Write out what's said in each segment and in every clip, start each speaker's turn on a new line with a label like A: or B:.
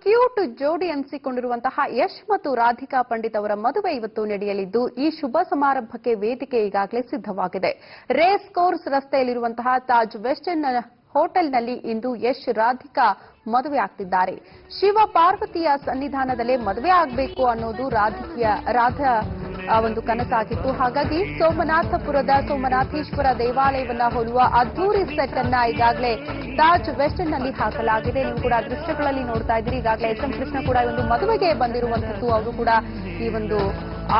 A: Cute ಜೋಡಿ ಅನಿಸಿಕೊಂಡಿರುವಂತಹ ಯಶ್ ಮತ್ತು ರಾಧಿಕಾ ಪಂಡಿತ್ ಅವರ ಮದುವೆ ಇವತ್ತು ನಡೆಯಲಿದ್ದು ಈ ಶುಭ ಸಮಾರಂಭಕ್ಕೆ ವೇದಿಕೆ ಈಗಾಗಲೇ ಸಿದ್ಧವಾಗಿದೆ. ರೇಸ್ ಕೋರ್ಸ್ ರಸ್ತೆಯಲ್ಲಿರುವಂತಹ ತಾಜ್ ವೆಸ್ಟ್ ಎಂಡ್ ಹೋಟೆಲ್ನಲ್ಲಿ ಇಂದು ಯಶ್ ರಾಧಿಕಾ ಮದುವೆ ಆಗ್ತಿದ್ದಾರೆ. ಶಿವ ಪಾರ್ವತಿಯ ಸನ್ನಿಧಾನದಲ್ಲೇ ಮದುವೆ ಆಗಬೇಕು ಅನ್ನೋದು ರಾಧಾ ಒಂದು ಕನಸಾಗಿತ್ತು. ಹಾಗಾಗಿ ಸೋಮನಾಥಪುರದ ಸೋಮನಾಥೇಶ್ವರ ದೇವಾಲಯವನ್ನ ಹೋಲುವ ಅದ್ದೂರಿ ಸೆಟ್ ಅನ್ನ ಈಗಾಗಲೇ ತಾಜ್ ವೆಸ್ಟ್ ಎಂಡ್ ನಲ್ಲಿ ಹಾಕಲಾಗಿದೆ. ನೀವು ಕೂಡ ದೃಶ್ಯಗಳಲ್ಲಿ ನೋಡ್ತಾ ಇದ್ದೀರಿ. ಈಗಾಗಲೇ ಎಸ್ ಎಂ ಕೃಷ್ಣ ಕೂಡ ಈ ಒಂದು ಮದುವೆಗೆ ಬಂದಿರುವಂತದ್ದು. ಅವರು ಕೂಡ ಈ ಒಂದು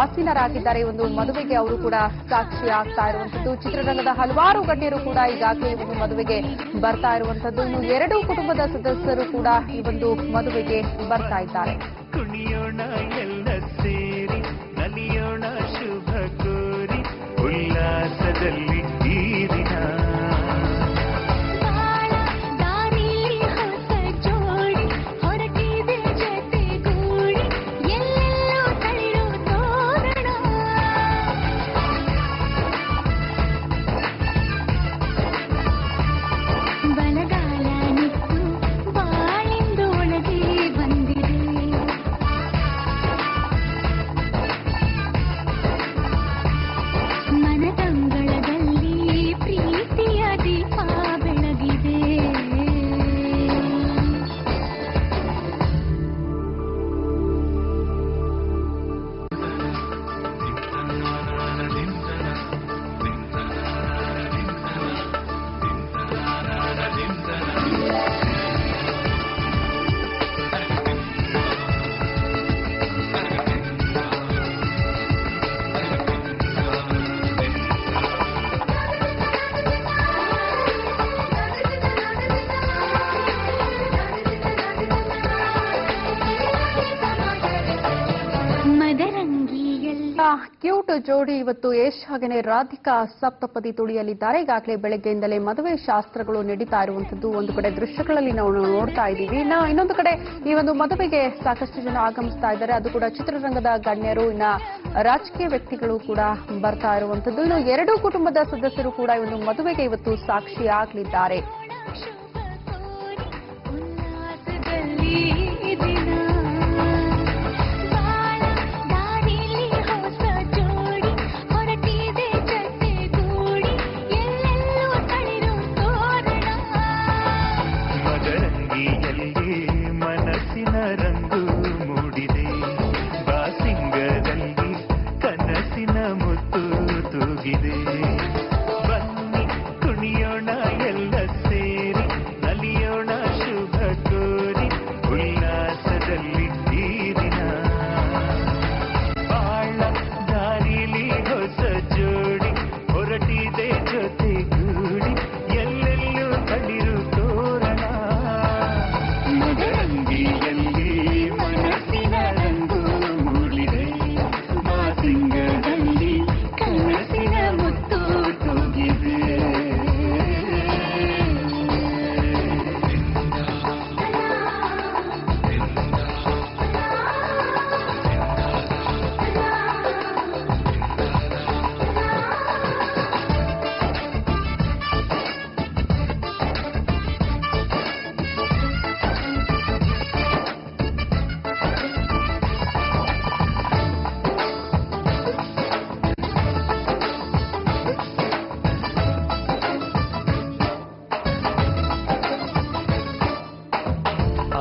A: ಆಸೀನರಾಗಿದ್ದಾರೆ. ಈ ಒಂದು ಮದುವೆಗೆ ಅವರು ಕೂಡ ಸಾಕ್ಷಿ ಆಗ್ತಾ ಇರುವಂತದ್ದು. ಚಿತ್ರರಂಗದ ಹಲವಾರು ಗಣ್ಯರು ಕೂಡ ಈಗಾಗಲೇ ಈ ಒಂದು ಮದುವೆಗೆ ಬರ್ತಾ ಇರುವಂತದ್ದು. ಇನ್ನು ಎರಡೂ ಕುಟುಂಬದ ಸದಸ್ಯರು ಕೂಡ ಈ ಒಂದು ಮದುವೆಗೆ ಬರ್ತಾ ಇದ್ದಾರೆ.
B: ಕುಣಿಯೋಣ ಎಲ್ಲ ಸೇರಿ ನಲಿಯೋಣ ಶುಭ ಕೋರಿ ಉಲ್ಲಾಸದಲ್ಲಿ ಈ ದಿನ
A: ಕ್ಯೂಟ್ ಜೋಡಿ ಇವತ್ತು ಯಶ್ ಹಾಗೆಯೇ ರಾಧಿಕಾ ಸಪ್ತಪದಿ ತುಳಿಯಲಿದ್ದಾರೆ. ಈಗಾಗಲೇ ಬೆಳಗ್ಗೆಯಿಂದಲೇ ಮದುವೆ ಶಾಸ್ತ್ರಗಳು ನಡೀತಾ ಇರುವಂತದ್ದು ಒಂದು ಕಡೆ ದೃಶ್ಯಗಳಲ್ಲಿ ನಾವು ನೋಡ್ತಾ ಇದ್ದೀವಿ. ಇನ್ನೊಂದು ಕಡೆ ಈ ಒಂದು ಮದುವೆಗೆ ಸಾಕಷ್ಟು ಜನ ಆಗಮಿಸ್ತಾ ಇದ್ದಾರೆ. ಅದು ಕೂಡ ಚಿತ್ರರಂಗದ ಗಣ್ಯರು, ಇನ್ನ ರಾಜಕೀಯ ವ್ಯಕ್ತಿಗಳು ಕೂಡ ಬರ್ತಾ ಇರುವಂತದ್ದು. ಇನ್ನು ಎರಡೂ ಕುಟುಂಬದ ಸದಸ್ಯರು ಕೂಡ ಈ ಒಂದು ಮದುವೆಗೆ ಇವತ್ತು ಸಾಕ್ಷಿ ಆಗಲಿದ್ದಾರೆ.
B: ಮನಸ್ಸಿನ ರಂಗು ಮೂಡಿದೆ ಬಾಸಿಂಗದಲ್ಲಿ ಕನಸಿನ ಮುತ್ತು ತೂಗಿದೆ. ಬನ್ನಿ ಕುಣಿಯೋಣ ಎಲ್ಲ ಸೇರಿ ನಲಿಯೋಣ ಶುಭ ಕೋರಿ ಉಲ್ಲಾಸದಲ್ಲಿ ಈ ದಿನ ಬಾಳ ದಾರಿಲಿ ಹೊಸ ಜೋಡಿ ಹೊರಟಿದೆ ಜೊತೆಗೂಡಿ ಎಲ್ಲೆಲ್ಲೂ ತಳಿರು ತೋರಣ ಮನಸ್ಸಿನ ರಂಗು ಮೂಡಿದೆ ಬಾಸಿಂಗದಲ್ಲಿ ಕನಸಿನ ಮುತ್ತು ತೂಗಿದೆ.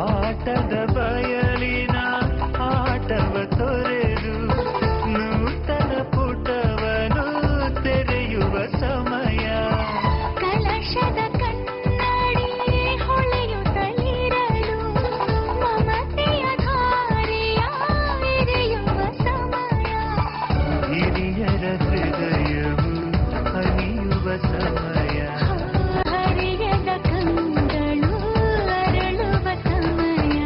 B: ಆಟದ ಬಯಲಿನ ಆಟವ ತೊರೆದು ನೂತನ ಪುಟವನು ತೆರೆಯುವ ಸಮಯ.
C: ಕಲಶದ ಕನ್ನಡಿ ಹೊಳೆಯುತ್ತಲಿರಲು ಮಮತೆಯ ಧಾರೆಯ ಎರೆಯುವ ಸಮಯ.
B: ಹಿರಿಯರ ಹೃದಯವು ಹರಿಯುವ ಸಮಯ.
C: ಹರಿಯದ ಕಂಗಳು ಅರಳುವ ಸಮಯ.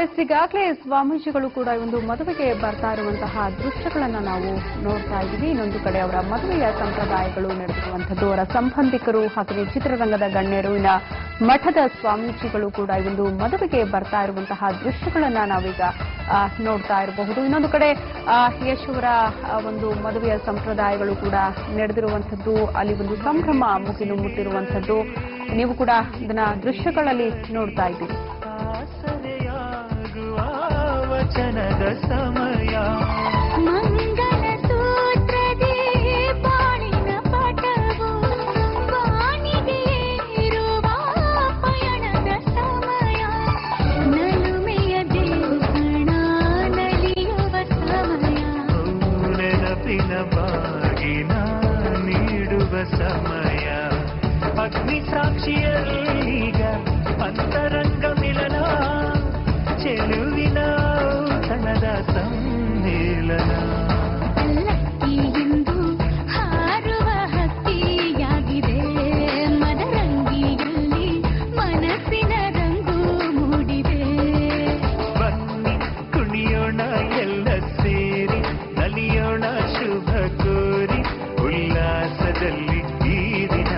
A: ಎಸ್, ಈಗಾಗಲೇ ಸ್ವಾಮೀಜಿಗಳು ಕೂಡ ಒಂದು ಮದುವೆಗೆ ಬರ್ತಾ ಇರುವಂತಹ ದೃಶ್ಯಗಳನ್ನ ನಾವು ನೋಡ್ತಾ ಇದ್ದೀವಿ. ಇನ್ನೊಂದು ಕಡೆ ಅವರ ಮದುವೆಯ ಸಂಪ್ರದಾಯಗಳು ನಡೆದಿರುವಂತದ್ದು, ಅವರ ಸಂಬಂಧಿಕರು ಹಾಗೆ ಚಿತ್ರರಂಗದ ಗಣ್ಯರು, ಇನ್ನ ಮಠದ ಸ್ವಾಮೀಜಿಗಳು ಕೂಡ ಈ ಒಂದು ಮದುವೆಗೆ ಬರ್ತಾ ಇರುವಂತಹ ದೃಶ್ಯಗಳನ್ನ ನಾವೀಗ ನೋಡ್ತಾ ಇರಬಹುದು. ಇನ್ನೊಂದು ಕಡೆ ಯಶ್ ಅವರ ಒಂದು ಮದುವೆಯ ಸಂಪ್ರದಾಯಗಳು ಕೂಡ ನಡೆದಿರುವಂತದ್ದು, ಅಲ್ಲಿ ಒಂದು ಸಂಭ್ರಮ ಮುಗಿಲು ಮುಟ್ಟಿರುವಂತದ್ದು ನೀವು ಕೂಡ ಇದನ್ನ ದೃಶ್ಯಗಳಲ್ಲಿ ನೋಡ್ತಾ ಇದ್ದೀವಿ.
B: ವಚನದ ಸಮಯ
C: ಮಂಗಲ ಸೂತ್ರದೇ ಬಾಳಿನ ಪಟವು ವಾಣಿಗೆ ಇರುವ ಪಯಣದ ಸಮಯ ನಲುಮೆಯ ದೇವಗಣ ನಲಿಯುವ ಸಮಯ
B: ನೆನಪಿನ ಬಾಗಿನ ನೀಡುವ ಸಮಯ ಅಗ್ನಿ ಸಾಕ್ಷಿಯಲ್ಲೀಗ ಅಂತರಂಗ ಮಿಲನ ಚೆಲುವಿನ ತನದ ಸಮ್ಮೇಳನ
C: ಲಕ್ಕಿಯೆಂದು ಹಾರುವ ಹಕ್ಕಿಯಾಗಿದೆ ಮದರಂಗಿಯಲ್ಲಿ ಮನಸ್ಸಿನ ರಂಗು ಮೂಡಿದೆ
B: ಬನ್ನಿ ಕುಣಿಯೋಣ ಎಲ್ಲ ಸೇರಿ ನಲಿಯೋಣ ಶುಭ ಕೋರಿ ಉಲ್ಲಾಸದಲ್ಲಿ ಈ ದಿನ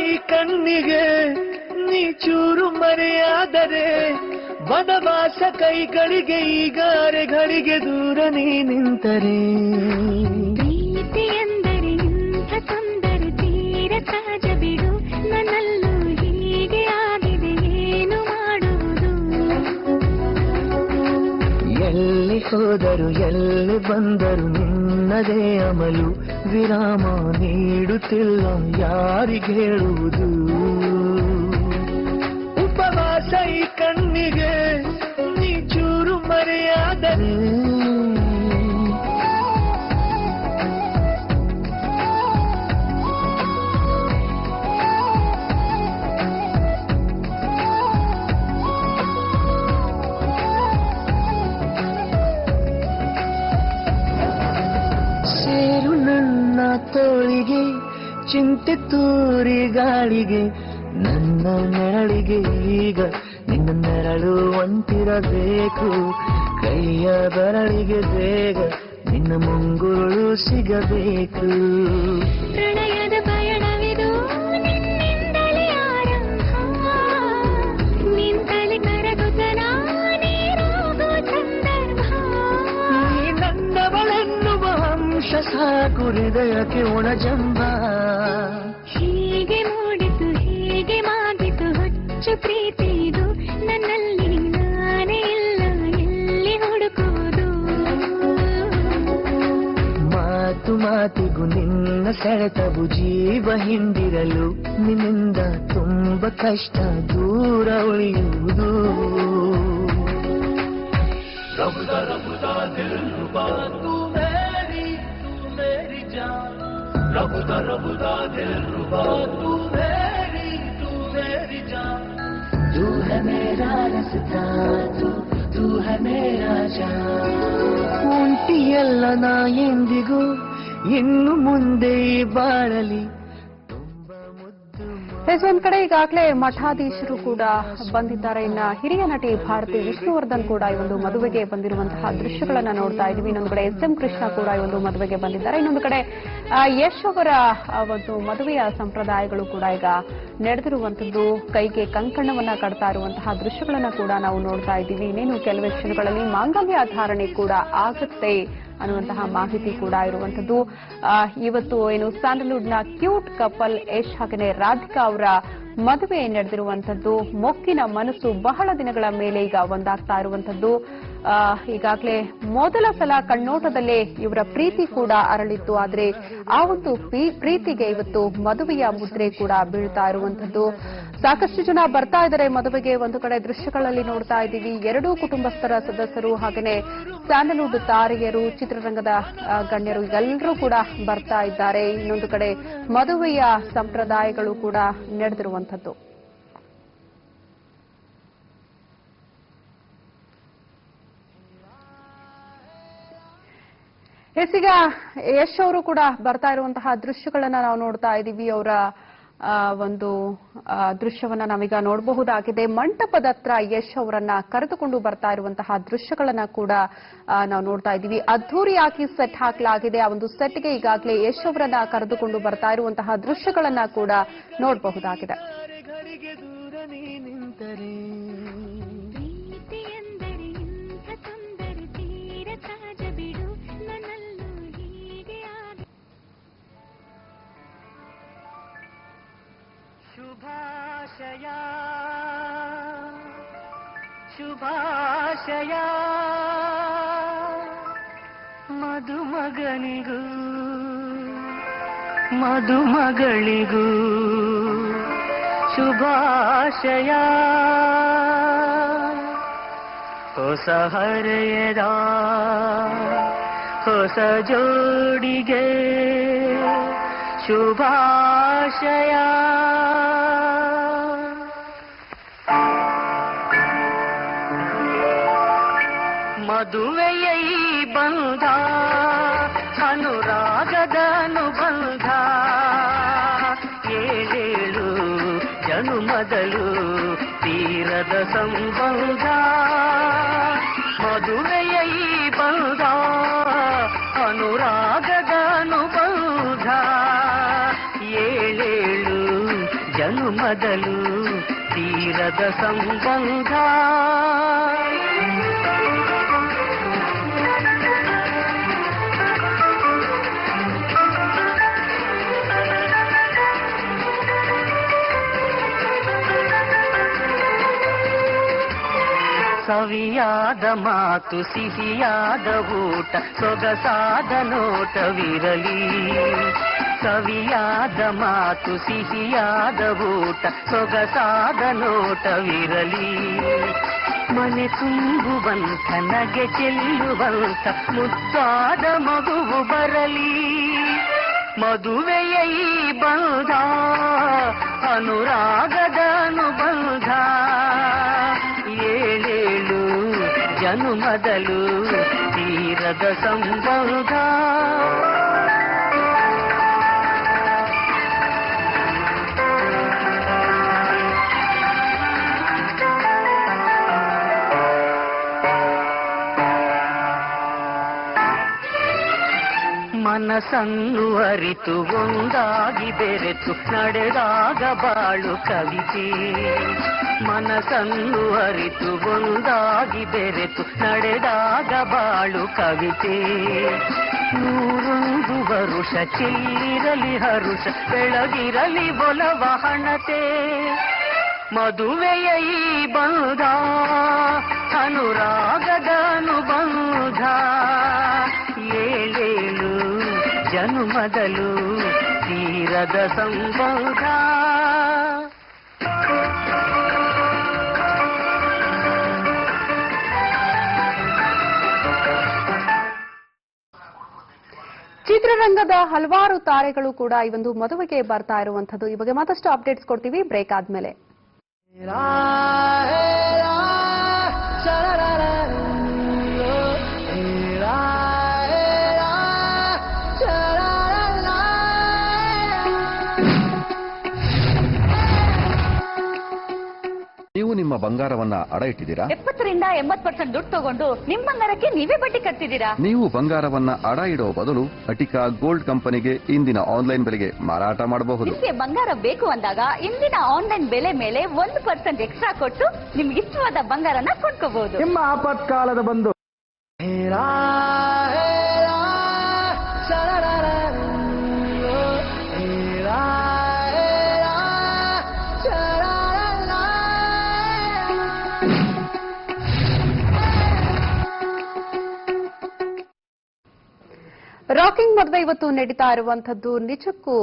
B: ಈ ಕಣ್ಣಿಗೆ ನೀ ಚೂರು ಮರೆಯಾದರೆ ವನವಾಸ ಕೈಗಳಿಗೆ ಈಗಾರೆಗಳಿಗೆ ದೂರ ನೀ ನಿಂತರೆ
C: ಪ್ರೀತಿ ಎಂದರೆ ಇಂಥ ತೊಂದರೆ ತೀರ ಸಹಜ ಬಿಡು ನನ್ನಲ್ಲೂ ಹೀಗೆ ಆಗಿದೆ ಏನು ಮಾಡುವುದು
B: ಎಲ್ಲಿ ಹೋದರು ಎಲ್ಲಿ ಬಂದರು ನಿನ್ನದೇ ಅಮಲು ವಿರಾಮ ನೀಡುತ್ತಿಲ್ಲ ಯಾರಿಗೆ ಹೇಳುವುದು ಉಪವಾಸ ಈ ಕಣ್ಣಿಗೆ ನೀ ಚೂರು ಮರೆಯಾದರೆ ಸೇರು ನನ್ನ ತೋಳಿಗೆ ಚಿಂತೆ ತೂರಿ ಗಾಳಿಗೆ ನನ್ನ ನೆರಳಿಗೆ ಈಗ ನಿನ್ನ ನೆರಳು ಒಂಟಿರಬೇಕು ಕೈಯ ಬೆರಳಿಗೆ ಬೇಗ ನಿನ್ನ ಮುಂಗುರುಳು ಸಿಗಬೇಕು
C: ಪ್ರಣಯದ ಪಯಣವಿದು ನಿನ್ನಿಂದಲೇ ಆರಂಭ ನಿಂತಲೇ ಕರಗುತ್ತ ನಾನೇರೋಗೋ ಸಂದರ್ಭ
B: ನೀ ನನ್ನವಳೆನ್ನುವ ಅಂಶ ಸಾಕು ಹೃದಯಕ್ಕೆ ಒಣಜಂಬ
C: ಹೀಗೆ ಮೂಡಿತು ಹೀಗೆ ಮಾಗಿತು ಹುಚ್ಚು ಪ್ರೀತಿ ಇದು ನನ್ನಲ್ಲಿ ನಾನೇ ಇಲ್ಲ ಎಲ್ಲಿ ಹುಡುಕುವುದು
B: ಮಾತು ಮಾತಿಗೂ ನಿನ್ನ ಸೆಳೆತವು ಜೀವ ಹಿಂದಿರಲು ನಿನ್ನಿಂದ ತುಂಬ ಕಷ್ಟ ದೂರ ಉಳಿಯುವುದು तू है मेरा रास्ता तू है मेरा जान ಒಂಟಿಯಲ್ಲ ನಾ ಎಂದಿಗೂ ಇನ್ನು ಮುಂದೆ ಬಾಳಲಿ ತುಂಬ ಮುದ್ದು
A: ಒಂದ್ ಕಡೆ ಈಗಾಗಲೇ ಮಠಾಧೀಶರು ಕೂಡ ಬಂದಿದ್ದಾರೆ. ಇನ್ನ ಹಿರಿಯ ನಟಿ ಭಾರತಿ ವಿಷ್ಣುವರ್ಧನ್ ಕೂಡ ಈ ಒಂದು ಮದುವೆಗೆ ಬಂದಿರುವಂತಹ ದೃಶ್ಯಗಳನ್ನ ನೋಡ್ತಾ ಇದೀವಿ. ಇನ್ನೊಂದು ಕಡೆ ಎಸ್ ಎಂ ಕೃಷ್ಣ ಕೂಡ ಈ ಒಂದು ಮದುವೆಗೆ ಬಂದಿದ್ದಾರೆ. ಇನ್ನೊಂದು ಕಡೆ ಯಶ್ ಅವರ ಒಂದು ಮದುವೆಯ ಸಂಪ್ರದಾಯಗಳು ಕೂಡ ಈಗ ನಡೆದಿರುವಂತದ್ದು, ಕೈಗೆ ಕಂಕಣವನ್ನ ಕಟ್ತಾ ಇರುವಂತಹ ದೃಶ್ಯಗಳನ್ನ ಕೂಡ ನಾವು ನೋಡ್ತಾ ಇದ್ದೀವಿ. ಇನ್ನೇನು ಕೆಲವೇ ಕ್ಷಣಗಳಲ್ಲಿ ಮಾಂಗಲ್ಯ ಧಾರಣೆ ಕೂಡ ಆಗುತ್ತೆ ಅನ್ನುವಂತಹ ಮಾಹಿತಿ ಕೂಡ ಇರುವಂತದ್ದು. ಇವತ್ತು ಏನು ಸ್ಯಾಂಡಲ್ವುಡ್ನ ಕ್ಯೂಟ್ ಕಪಲ್ ಯಶ್ ಹಾಗೆಯೇ ರಾಧಿಕಾ ಅವರ ಮದುವೆ ನಡೆದಿರುವಂತದ್ದು. ಮೊಕ್ಕಿನ ಮನಸ್ಸು ಬಹಳ ದಿನಗಳ ಮೇಲೆ ಈಗ ಒಂದಾಗ್ತಾ ಇರುವಂತದ್ದು. ಈಗಾಗಲೇ ಮೊದಲ ಸಲ ಕಣ್ಣೋಟದಲ್ಲೇ ಇವರ ಪ್ರೀತಿ ಕೂಡ ಅರಳಿತ್ತು. ಆದ್ರೆ ಆ ಒಂದು ಪ್ರೀತಿಗೆ ಇವತ್ತು ಮದುವೆಯ ಮುದ್ರೆ ಕೂಡ ಬೀಳ್ತಾ ಇರುವಂತದ್ದು. ಸಾಕಷ್ಟು ಜನ ಬರ್ತಾ ಇದ್ದಾರೆ ಮದುವೆಗೆ. ಒಂದು ಕಡೆ ದೃಶ್ಯಗಳಲ್ಲಿ ನೋಡ್ತಾ ಇದ್ದೀವಿ, ಎರಡೂ ಕುಟುಂಬಸ್ಥರ ಸದಸ್ಯರು ಹಾಗೆಯೇ ಸ್ಯಾಂಡಲ್ವುಡ್ ತಾರೆಯರು, ಚಿತ್ರರಂಗದ ಗಣ್ಯರು ಎಲ್ಲರೂ ಕೂಡ ಬರ್ತಾ ಇದ್ದಾರೆ. ಇನ್ನೊಂದು ಕಡೆ ಮದುವೆಯ ಸಂಪ್ರದಾಯಗಳು ಕೂಡ ನಡೆದಿರುವಂತದ್ದು. ಈಗ ಯಶ್ ಅವರು ಕೂಡ ಬರ್ತಾ ಇರುವಂತಹ ದೃಶ್ಯಗಳನ್ನ ನಾವು ನೋಡ್ತಾ ಇದ್ದೀವಿ. ಅವರ ಒಂದು ದೃಶ್ಯವನ್ನ ನಾವೀಗ ನೋಡಬಹುದಾಗಿದೆ. ಮಂಟಪದ ಹತ್ರ ಯಶ್ ಅವರನ್ನ ಕರೆದುಕೊಂಡು ಬರ್ತಾ ಇರುವಂತಹ ದೃಶ್ಯಗಳನ್ನ ಕೂಡ ನಾವು ನೋಡ್ತಾ ಇದ್ದೀವಿ. ಅದ್ಧೂರಿಯಾಗಿ ಸೆಟ್ ಹಾಕಲಾಗಿದೆ. ಆ ಒಂದು ಸೆಟ್ಗೆ ಈಗಾಗಲೇ ಯಶ್ ಅವರನ್ನ ಕರೆದುಕೊಂಡು ಬರ್ತಾ ಇರುವಂತಹ ದೃಶ್ಯಗಳನ್ನ ಕೂಡ ನೋಡಬಹುದಾಗಿದೆ.
B: ಶುಭಾಶಯ ಶುಭಾಶಯ ಮದುಮಗನಿಗೂ ಮದುಮಗಳಿಗೂ ಶುಭಾಶಯ. ಹೊಸ ಹರೆಯದ ಹೊಸ ಜೋಡಿಗೆ ಶುಭಾಶಯ. ಮದುವೆಯ ಈ ಬಂಧ ಅನುರಾಗದ ಅನುಬಂಧ, ಏಳೇಳು ಜನುಮದಲು ತೀರದ ಸಂಬಂಧ. ಮದುವೆಯ ಈ ಬಂಧ ಅನುರಾಗದ ಅನುಬಂಧ, ಏಳೇಳು ಜನುಮದಲು ತೀರದ ಸಂಬಂಧ. ಸವಿಯಾದ ಮಾತು ಸಿಹಿಯಾದ ಊಟ ಸೊಗಸಾದ ನೋಟವಿರಲಿ. ಸವಿಯಾದ ಮಾತು ಸಿಹಿಯಾದ ಊಟ ಸೊಗಸಾದ ನೋಟವಿರಲಿ. ಮನೆ ತುಂಬುವಂತ ನಗೆ ಚೆಲ್ಲುವಂತ ಮುದ್ದಾದ ಮಗುವು ಬರಲಿ. ಮದುವೆಯ ಈ ಬಂಧ ಅನುರಾಗದ ಅನುಬಂಧ, ಏಳೇಳು ಜನುಮದಲು ತೀರದ ಸಂಬಂಧ. ಮನಸ್ಸನ್ನು ಅರಿತು ಒಂದಾಗಿ ಬೆರೆತು ನಡೆದಾಗ ಬಾಳು ಕವಿತೆ. ಮನಸ್ಸನ್ನು ಅರಿತು ಒಂದಾಗಿ ಬೆರೆತು ನಡೆದಾಗ ಬಾಳು ಕವಿತೆ. 101 ವರುಷ ಚೆಲ್ಲಿರಲಿ ಹರುಷ ಬೆಳಗಿರಲಿ ಒಲವ ಹಣತೆ. ಮದುವೆಯ ಈ ಬಂಧ ಅನುರಾಗದ ಅನುಬಂಧ, ಏಳೇಳು ಜನುಮದಲು ತೀರದ ಸಂಬಂಧ.
A: ಚಿತ್ರರಂಗದ ಹಲವಾರು ತಾರೆಗಳು ಕೂಡ ಈ ಒಂದು ಮದುವೆಗೆ ಬರ್ತಾ ಇರುವಂತದ್ದು. ಈ ಬಗ್ಗೆ ಮತ್ತಷ್ಟು ಅಪ್ಡೇಟ್ಸ್ ಕೊಡ್ತೀವಿ ಬ್ರೇಕ್ ಆದ್ಮೇಲೆ.
D: ನಿಮ್ಮ ಬಂಗಾರವನ್ನ ಅಡ ಇಟ್ಟಿದ್ದೀರಾ?
E: 70% 80% ದುಡ್ಡು ತಗೊಂಡು ನಿಮ್ಮ ಬಂಗಾರಕ್ಕೆ ನೀವೇ ಬಡ್ಡಿ ಕಟ್ತಿದ್ದೀರಾ?
D: ನೀವು ಬಂಗಾರವನ್ನ ಅಡ ಇಡೋ ಬದಲು ಅಟಿಕಾ ಗೋಲ್ಡ್ ಕಂಪನಿಗೆ ಇಂದಿನ ಆನ್ಲೈನ್ ಬೆಲೆಗೆ ಮಾರಾಟ ಮಾಡಬಹುದು.
E: ನಿಮಗೆ ಬಂಗಾರ ಬೇಕು ಅಂದಾಗ ಇಂದಿನ ಆನ್ಲೈನ್ ಬೆಲೆ ಮೇಲೆ 1% ಎಕ್ಸ್ಟ್ರಾ ಕೊಟ್ಟು ನಿಮ್ಗೆ ಇಷ್ಟವಾದ ಬಂಗಾರನ ಕೊಂಡ್ಕೋಬಹುದು.
F: ನಿಮ್ಮ ಆಪತ್ಕಾಲದ ಬಂಧು
A: ರಾಕಿಂಗ್ ಮದುವೆ ಇವತ್ತು ನಡೀತಾ ಇರುವಂತದ್ದು ನಿಜಕ್ಕೂ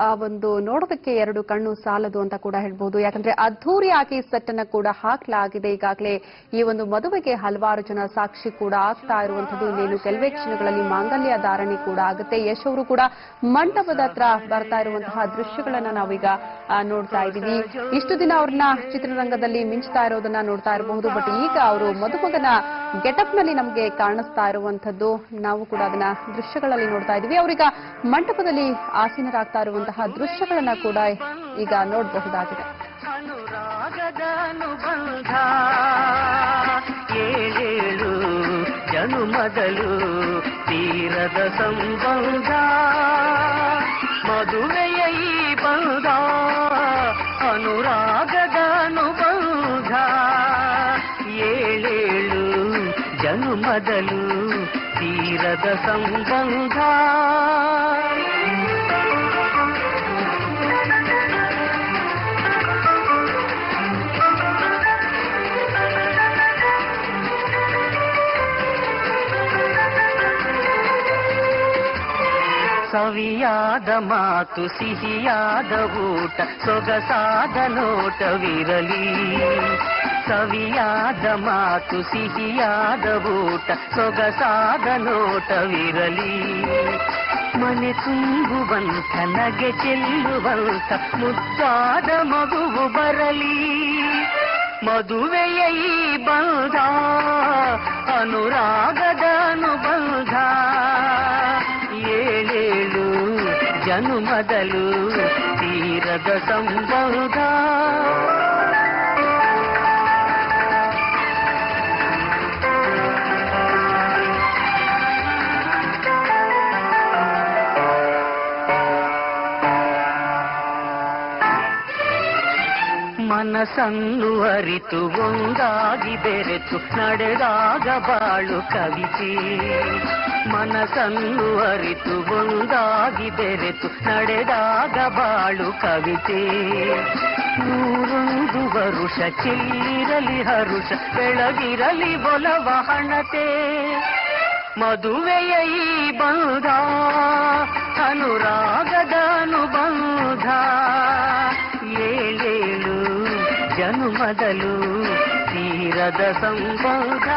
A: ಆ ಒಂದು ನೋಡೋದಕ್ಕೆ ಎರಡು ಕಣ್ಣು ಸಾಲದು ಅಂತ ಕೂಡ ಹೇಳ್ಬಹುದು. ಯಾಕಂದ್ರೆ ಅದ್ಧೂರಿಯಾಗಿ ಸೆಟ್ ಅನ್ನ ಕೂಡ ಹಾಕಲಾಗಿದೆ. ಈಗಾಗಲೇ ಈ ಒಂದು ಮದುವೆಗೆ ಹಲವಾರು ಜನ ಸಾಕ್ಷಿ ಕೂಡ ಆಗ್ತಾ ಇರುವಂತದ್ದು. ಇನ್ನೇನು ಕೆಲವೇ ಕ್ಷಣಗಳಲ್ಲಿ ಮಾಂಗಲ್ಯ ಧಾರಣೆ ಕೂಡ ಆಗುತ್ತೆ. ಯಶ್ ಅವರು ಕೂಡ ಮಂಟಪದ ಹತ್ರ ಬರ್ತಾ ಇರುವಂತಹ ದೃಶ್ಯಗಳನ್ನ ನಾವೀಗ ನೋಡ್ತಾ ಇದ್ದೀವಿ. ಇಷ್ಟು ದಿನ ಅವ್ರನ್ನ ಚಿತ್ರರಂಗದಲ್ಲಿ ಮಿಂಚ್ತಾ ಇರೋದನ್ನ ನೋಡ್ತಾ ಇರಬಹುದು. ಬಟ್ ಈಗ ಅವರು ಮದುಮಗನ ಗೆಟಪ್ ನಲ್ಲಿ ನಮಗೆ ಕಾಣಿಸ್ತಾ ಇರುವಂತದ್ದು ನಾವು ಕೂಡ ಅದನ್ನ ದೃಶ್ಯಗಳಲ್ಲಿ ನೋಡ್ತಾ ಇದ್ದೀವಿ. ಅವ್ರೀಗ ಮಂಟಪದಲ್ಲಿ ಆಸೀನರಾಗ್ತಾ ಇರುವಂತಹ ದೃಶ್ಯಗಳನ್ನ ಕೂಡ ಈಗ ನೋಡಬಹುದಾಗಿದೆ.
B: ಅನುರಾಗದ ಅನುಬಂಧ ಏಳೇಳು ಜನುಮದಲು ತೀರದ ಸಂಬಂಧ ಮದುವೆಯ ಈ ಬಂಧ ಅನುರಾಗದ ಅನುಬಂಧ ಏಳೇಳು ಜನುಮದಲು ತೀರದ ಸಂಬಂಧ. ಸವಿಯಾದ ಮಾತು ಸಿಹಿಯಾದ ಊಟ ಸೊಗಸಾದ ನೋಟವಿರಲಿ. ಸವಿಯಾದ ಮಾತು ಸಿಹಿಯಾದ ಊಟ ಸೊಗಸಾದ ನೋಟವಿರಲಿ. ಮನೆ ತುಂಬುವಂತ ನಗೆ ಚೆಲ್ಲುವಂತ ಮುದ್ದಾದ ಮಗುವು ಬರಲಿ. ಮದುವೆಯ ಈ ಬಂಧ ಅನುರಾಗದ ಅನುಬಂಧ ಏಳೇಳು ಜನುಮದಲು ತೀರದ ಸಂಬಂಧ. ಮನಸ್ಸನ್ನು ಅರಿತು ಒಂದಾಗಿ ಬೆರೆತು ನಡೆದಾಗ ಬಾಳು ಕವಿತೆ. ಮನಸ್ಸನ್ನು ಅರಿತು ಒಂದಾಗಿ ಬೆರೆತು ನಡೆದಾಗ ಬಾಳು ಕವಿತೆ. 101 ವರುಷ ಚೆಲ್ಲಿರಲಿ ಹರುಷ ಬೆಳಗಿರಲಿ ಒಲವ ಹಣತೆ. ಮದುವೆಯ ಈ ಬಂಧ ಅನುರಾಗದ ಅನುಬಂಧ ಏಳೇಳು ಜನುಮದಲು ತೀರದ ಸಂಬಂಧ.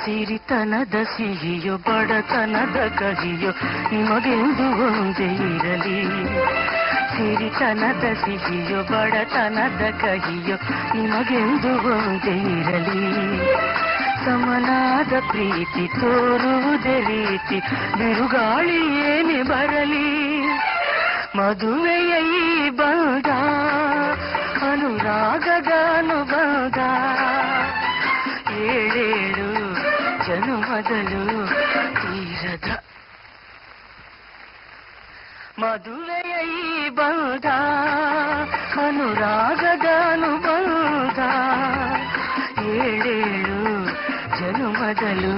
B: ಸಿರಿತನದ ಸಿಹಿಯೋ ಬಡತನದ ಕಹಿಯೋ ನಿಮಗೆಂದು ಒಂದೇ ಇರಲಿ. ಸಿರಿತನದ ಸಿಹಿಯೋ ಬಡತನದ ಕಹಿಯೋ ನಿಮಗೆಂದು ಒಂದೇ ಇರಲಿ. ಸಮನಾದ ಪ್ರೀತಿ ತೋರುವುದೇ ರೀತಿ ಬಿರುಗಾಳಿ ಏನೇ ಬರಲಿ. ಮದುವೆಯ ಈ ಬಂಧ ಅನುರಾಗದ ಅನುಬಂಧ ಏಳೇಳು ಜನುಮದಲು ತೀರದ ಮದುವೆಯ ಈ ಬಂಧ ಅನುರಾಗದ ಅನುಬಂಧ ಏಳೇಳು ಜನುಮದಲು.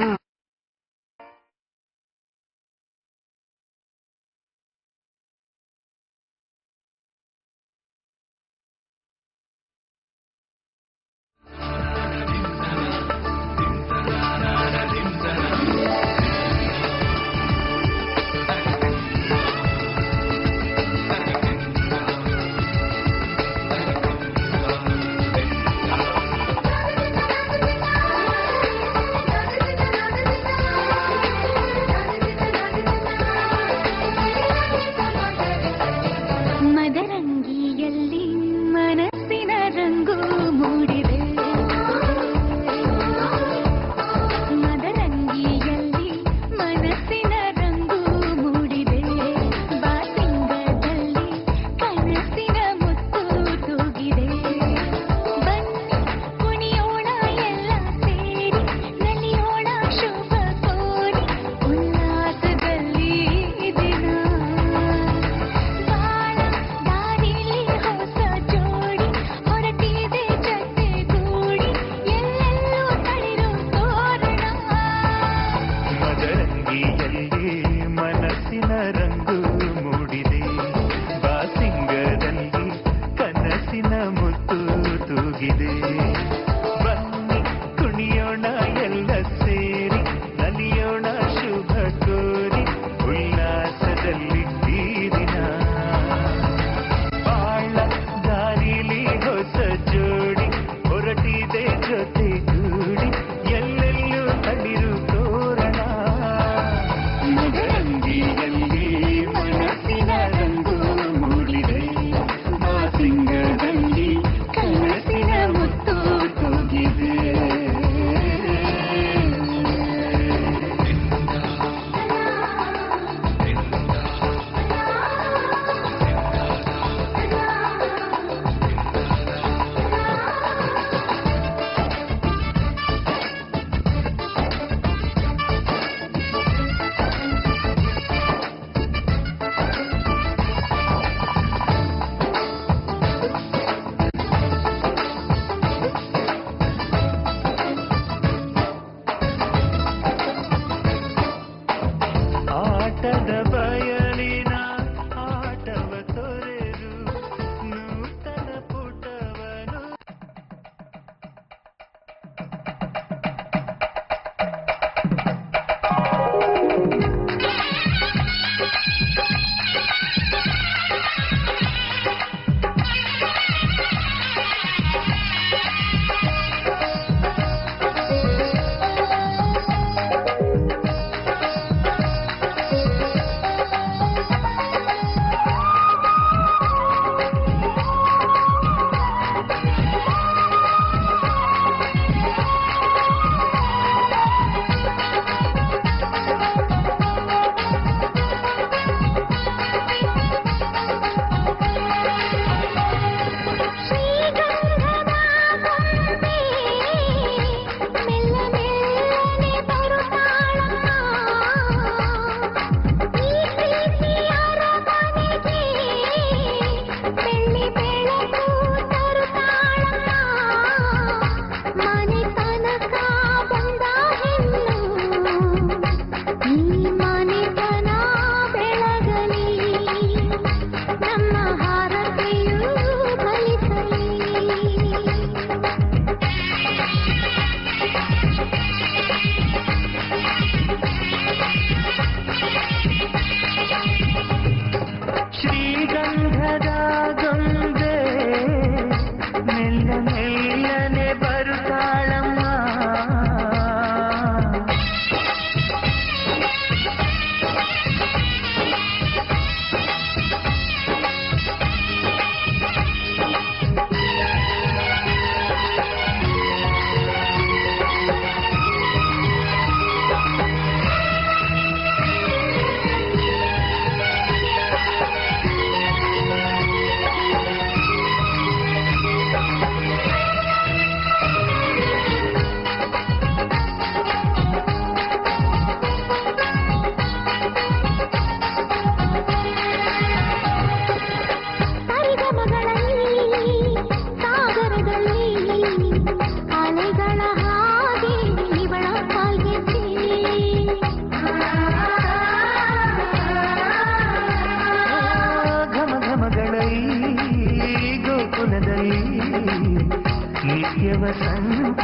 B: ನಿತ್ಯ ವಸಂತ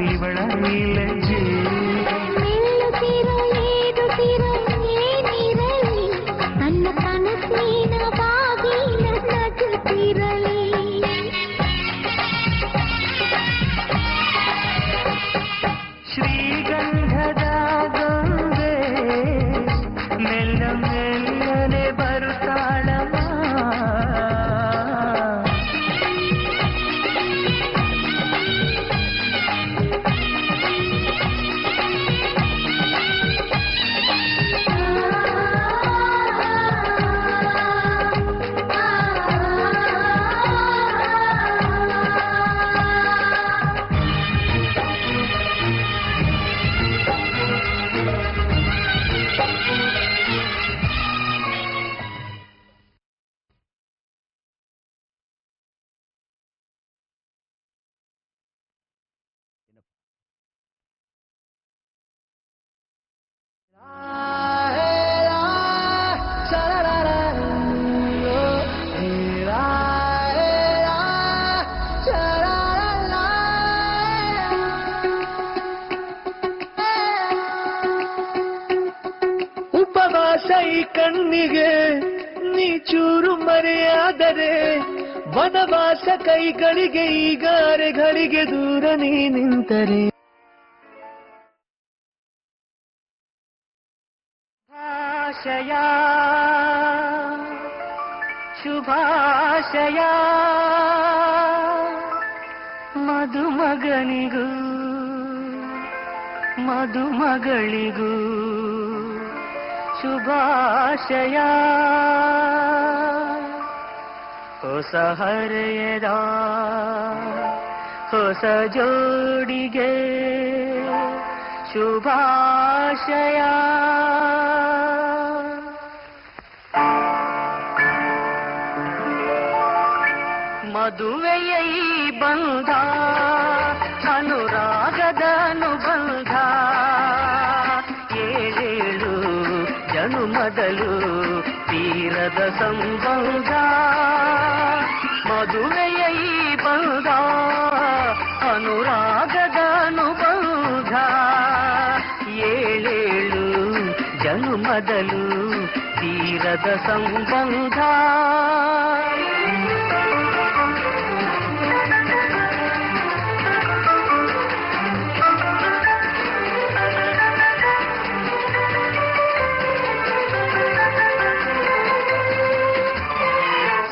B: ಇವಳ ಲಜ್ಜೆ
C: ನಿಲ್ಲುತ್ತಿರೋ ಏದುತ್ತಿರೋ ಏನಿರಲಿ ನನ್ನ ಕನಸಿನ ಬಾಗಿಲ ತಟ್ಟುತ್ತಿರಲಿ
B: ಶ್ರೀಗಂಧದ ಗೊಂಬೆ ಮೆಲ್ಲ ಮೆಲ್ಲನೆ ಬರುತ್ತಾಳಮ್ಮ ಉಪವಾಸ ಈ ಕಣ್ಣಿಗೆ ನೀ ಚೂರು ಮರೆಯಾದರೆ ವನವಾಸ ಕೈಗಳಿಗೆ ಈಗಾರೆಗಳಿಗೆ ದೂರ ನೀ ನಿಂತರೆ ಶುಭಾಶಯ ಶುಭಾಶಯ ಮಧುಮಗನಿಗೂ ಮಧುಮಗಳಿಗೂ ಶುಭಾಶಯ ಹೊಸ ಹರೆಯದ ಹೊಸ ಜೋಡಿಗೆ ಶುಭಾಶಯ ಮದುವೆಯ ಈ ಬಂಧ ಅನುರಾಗದ ಅನುಬಂಧ ಏಳೇಳು ಜನುಮದಲು ತೀರದ ಸಂಬಂಧ ಮದುವೆಯ ಈ ಬಂಧ ಅನುರಾಗದ ಅನುಬಂಧ ಏಳೇಳು ಜನುಮದಲು ತೀರದ ಸಂಬಂಧ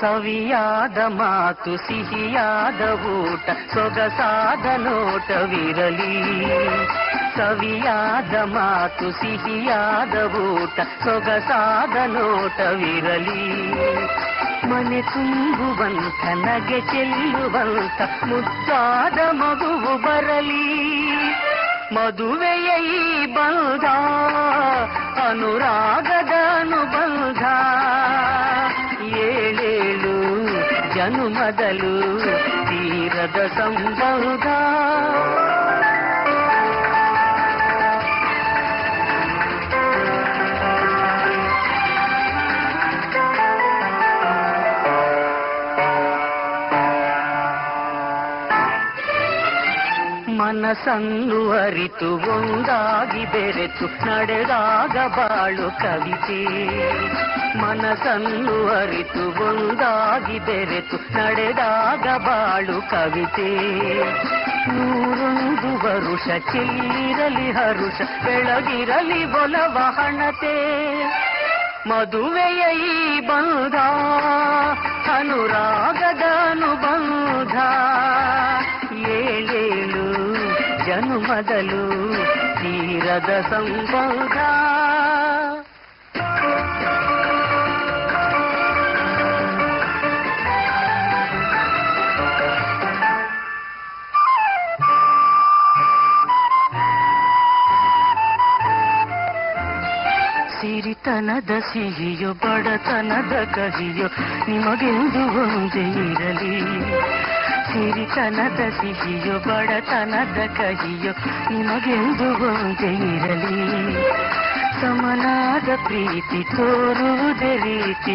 B: ಸವಿಯಾದ ಮಾತು ಸಿಹಿಯಾದ ಊಟ ಸೊಗಸಾದ ನೋಟವಿರಲಿ ಸವಿಯಾದ ಮಾತು ಸಿಹಿಯಾದ ಊಟ ಸೊಗಸಾದ ನೋಟವಿರಲಿ ಮನೆ ತುಂಬುವಂತ ನಗೆ ಚೆಲ್ಲುವಂತ ಮುದ್ದಾದ ಮಗುವು ಬರಲಿ ಮದುವೆಯ ಈ ಬಂಧ ಅನುರಾಗದ ಅನುಬಂಧ ಏಳೇಳು ಜನುಮದಲು ತೀರದ ಸಂಬಂಧ ಮನಸ್ಸನ್ನು ಅರಿತು ಒಂದಾಗಿ ಬೆರೆತು ನಡೆದಾಗ ಬಾಳು ಕವಿತೆ ಮನಸ್ಸನ್ನು ಅರಿತು ಒಂದಾಗಿ ಬೆರೆತು ನಡೆದಾಗ ಬಾಳು ಕವಿತೆ ನೂರೊಂದು ವರುಷ ಚೆಲ್ಲಿರಲಿ ಹರುಷ ಬೆಳಗಿರಲಿ ಒಲವ ಹಣತೆ ಮದುವೆಯ ಈ ಬಂಧ ಅನುರಾಗದ ಅನುಬಂಧ ಏಳೇಳು ಜನುಮದಲು ತೀರದ ಸಂಬಂಧ ಸಿರಿತನದ ಸಿಹಿಯೋ ಬಡತನದ ಕಹಿಯೋ ನಿಮಗೆಂದು ಒಂದೇ ಇರಲಿ ಸಿರಿತನದ ಸಿಹಿಯೋ ಬಡತನದ ಕಹಿಯೋ ನಿಮಗೆಂದು ಒಂದೇ ಇರಲಿ ಸಮನಾದ ಪ್ರೀತಿ ತೋರುವುದೇ ರೀತಿ